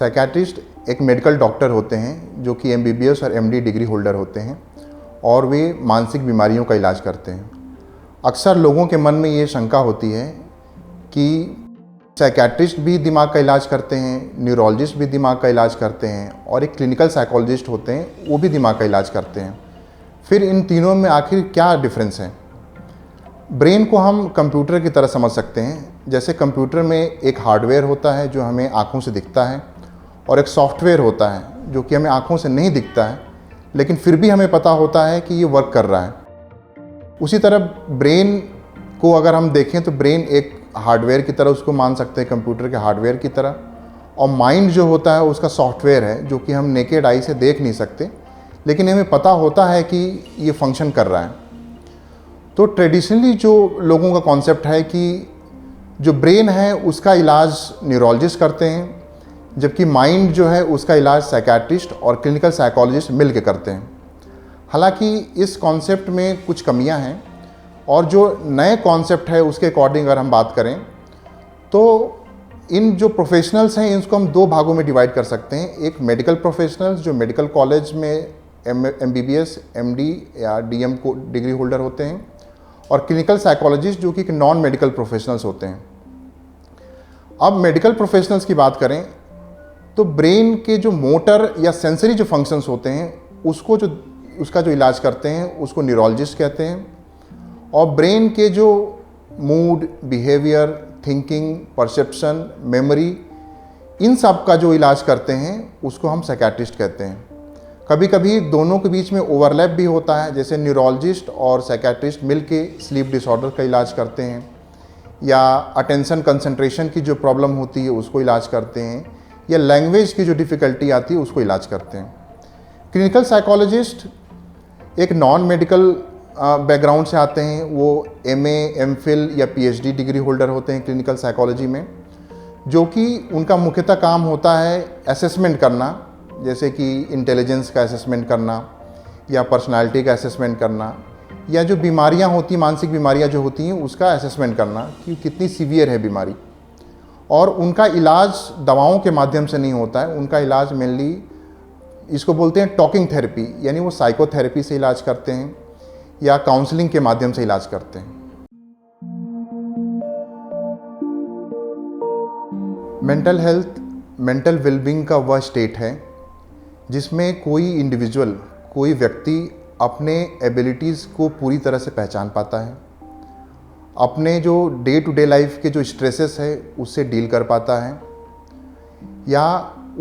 Psychiatrist एक medical doctor होते हैं जो कि एमबीबीएस और एमडी डिग्री होल्डर होते हैं और वे मानसिक बीमारियों का इलाज करते हैं। अक्सर लोगों के मन में ये शंका होती है कि साइकियाट्रिस्ट भी दिमाग का इलाज करते हैं, न्यूरोलॉजिस्ट भी दिमाग का इलाज करते हैं और एक क्लिनिकल साइकोलॉजिस्ट होते हैं वो भी दिमाग का इलाज करते हैं। फिर इन तीनों में आखिर क्या डिफरेंस है? ब्रेन को हम कंप्यूटर की तरह समझ सकते हैं। जैसे कंप्यूटर में एक हार्डवेयर होता है जो हमें आँखों से दिखता है और एक सॉफ्टवेयर होता है जो कि हमें आँखों से नहीं दिखता है लेकिन फिर भी हमें पता होता है कि ये वर्क कर रहा है। उसी तरह ब्रेन को अगर हम देखें तो ब्रेन एक हार्डवेयर की तरह उसको मान सकते हैं, कंप्यूटर के हार्डवेयर की तरह, और माइंड जो होता है उसका सॉफ्टवेयर है जो कि हम नेकेड आई से देख नहीं सकते लेकिन हमें पता होता है कि ये फंक्शन कर रहा है। तो ट्रेडिशनली जो लोगों का कॉन्सेप्ट है कि जो ब्रेन है उसका इलाज न्यूरोलॉजिस्ट करते हैं जबकि माइंड जो है उसका इलाज साइकियाट्रिस्ट और क्लिनिकल साइकोलॉजिस्ट मिल के करते हैं। हालांकि इस कॉन्सेप्ट में कुछ कमियां हैं और जो नए कॉन्सेप्ट है उसके अकॉर्डिंग अगर हम बात करें तो इन जो प्रोफेशनल्स हैं इनको हम दो भागों में डिवाइड कर सकते हैं। एक मेडिकल प्रोफेशनल्स जो मेडिकल कॉलेज में एमबीबीएस, एमडी या डीएम को डिग्री होल्डर होते हैं और क्लिनिकल साइकोलॉजिस्ट जो कि नॉन मेडिकल प्रोफेशनल्स होते हैं। अब मेडिकल प्रोफेशनल्स की बात करें तो ब्रेन के जो मोटर या सेंसरी जो फंक्शंस होते हैं उसका जो इलाज करते हैं उसको न्यूरोलॉजिस्ट कहते हैं और ब्रेन के जो mood, behaviour, thinking, perception, memory, इन सब का जो इलाज करते हैं उसको हम साइकियाट्रिस्ट कहते हैं। कभी कभी दोनों के बीच में ओवरलैप भी होता है, जैसे न्यूरोलॉजिस्ट और साइकियाट्रिस्ट मिलके स्लीप डिसऑर्डर का इलाज करते हैं या अटेंशन कंसंट्रेशन की जो प्रॉब्लम होती है उसको इलाज करते हैं या लैंग्वेज की जो डिफ़िकल्टी आती है उसको इलाज करते हैं। क्लिनिकल साइकोलॉजिस्ट एक नॉन मेडिकल बैकग्राउंड से आते हैं, वो एमए, एमफिल या पीएचडी डिग्री होल्डर होते हैं क्लिनिकल साइकोलॉजी में, जो कि उनका मुख्यतः काम होता है असेसमेंट करना, जैसे कि इंटेलिजेंस का असेसमेंट करना या पर्सनालिटी का असेसमेंट करना या जो बीमारियां होती हैं, मानसिक बीमारियां जो होती हैं उसका असेसमेंट करना कि कितनी सीवियर है बीमारी। और उनका इलाज दवाओं के माध्यम से नहीं होता है, उनका इलाज मेनली इसको बोलते हैं टॉकिंग थेरेपी, यानी वो साइकोथेरेपी से इलाज करते हैं या काउंसलिंग के माध्यम से इलाज करते हैं। मेंटल हेल्थ, मेंटल वेलबींग का वह स्टेट है जिसमें कोई इंडिविजुअल, कोई व्यक्ति अपने एबिलिटीज़ को पूरी तरह से पहचान पाता है, अपने जो डे टू डे लाइफ के जो स्ट्रेसेस है उससे डील कर पाता है या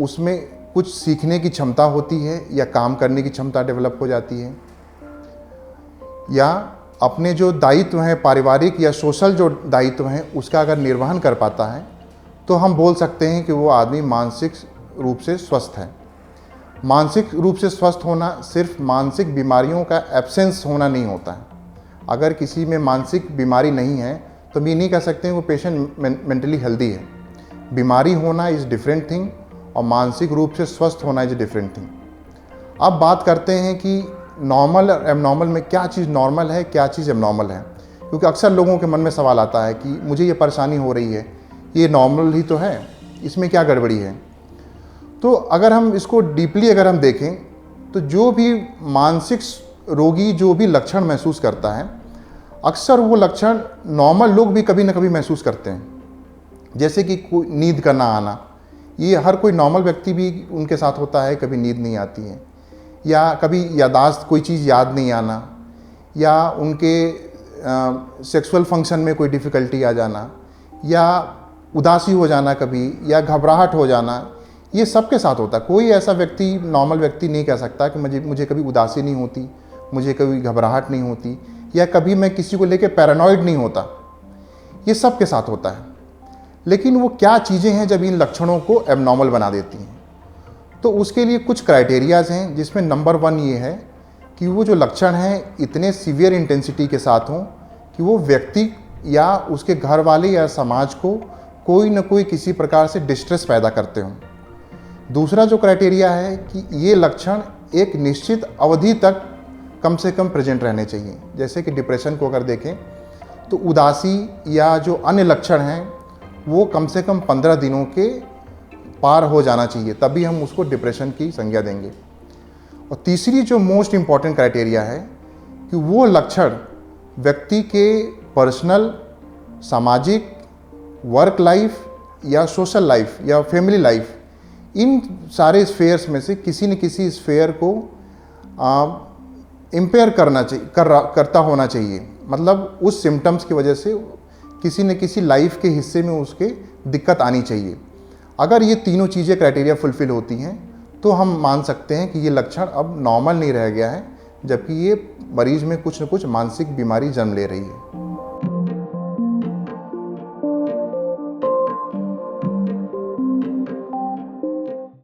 उसमें कुछ सीखने की क्षमता होती है या काम करने की क्षमता डेवलप हो जाती है या अपने जो दायित्व हैं, पारिवारिक या सोशल जो दायित्व हैं उसका अगर निर्वहन कर पाता है तो हम बोल सकते हैं कि वो आदमी मानसिक रूप से स्वस्थ है। मानसिक रूप से स्वस्थ होना सिर्फ मानसिक बीमारियों का एब्सेंस होना नहीं होता है। अगर किसी में मानसिक बीमारी नहीं है तो हम ये नहीं कह सकते हैं वो पेशेंट मेंटली हेल्दी है। बीमारी होना इज़ डिफरेंट थिंग और मानसिक रूप से स्वस्थ होना इज़ डिफरेंट थिंग। अब बात करते हैं कि नॉर्मल और एबनॉर्मल में क्या चीज़ नॉर्मल है, क्या चीज़ एबनॉर्मल है, क्योंकि अक्सर लोगों के मन में सवाल आता है कि मुझे ये परेशानी हो रही है, ये नॉर्मल ही तो है, इसमें क्या गड़बड़ी है। तो अगर हम इसको डीपली अगर हम देखें तो जो भी मानसिक रोगी जो भी लक्षण महसूस करता है अक्सर वो लक्षण नॉर्मल लोग भी कभी ना कभी महसूस करते हैं। जैसे कि कोई नींद का ना आना, ये हर कोई नॉर्मल व्यक्ति भी उनके साथ होता है, कभी नींद नहीं आती है, या कभी यादाश्त कोई चीज़ याद नहीं आना, या उनके सेक्सुअल फंक्शन में कोई डिफ़िकल्टी आ जाना, या उदासी हो जाना कभी, या घबराहट हो जाना, ये सबके साथ होता है। कोई ऐसा व्यक्ति, नॉर्मल व्यक्ति नहीं कह सकता कि मुझे कभी उदासी नहीं होती, मुझे कभी घबराहट नहीं होती या कभी मैं किसी को लेकर पैरानॉइड नहीं होता। ये सबके साथ होता है। लेकिन वो क्या चीज़ें हैं जब इन लक्षणों को एबनॉर्मल बना देती हैं? तो उसके लिए कुछ क्राइटेरियाज़ हैं जिसमें नंबर 1 ये है कि वो जो लक्षण हैं इतने सीवियर इंटेंसिटी के साथ हों कि वो व्यक्ति या उसके घर वाले या समाज को कोई न कोई किसी प्रकार से डिस्ट्रेस पैदा करते हों। दूसरा जो क्राइटेरिया है कि ये लक्षण एक निश्चित अवधि तक कम से कम प्रेजेंट रहने चाहिए। जैसे कि डिप्रेशन को अगर देखें तो उदासी या जो अन्य लक्षण हैं वो कम से कम 15 दिनों के पार हो जाना चाहिए, तभी हम उसको डिप्रेशन की संज्ञा देंगे। और तीसरी जो मोस्ट इम्पॉर्टेंट क्राइटेरिया है कि वो लक्षण व्यक्ति के पर्सनल, सामाजिक, वर्क लाइफ या सोशल लाइफ या फैमिली लाइफ, इन सारे स्फेयर्स में से किसी न किसी स्फेयर को इम्पेयर करता होना चाहिए। मतलब उस सिम्टम्स की वजह से किसी न किसी लाइफ के हिस्से में उसके दिक्कत आनी चाहिए। अगर ये तीनों चीज़ें क्राइटेरिया फुलफ़िल होती हैं तो हम मान सकते हैं कि ये लक्षण अब नॉर्मल नहीं रह गया है, जबकि ये मरीज में कुछ न कुछ मानसिक बीमारी जन्म ले रही है।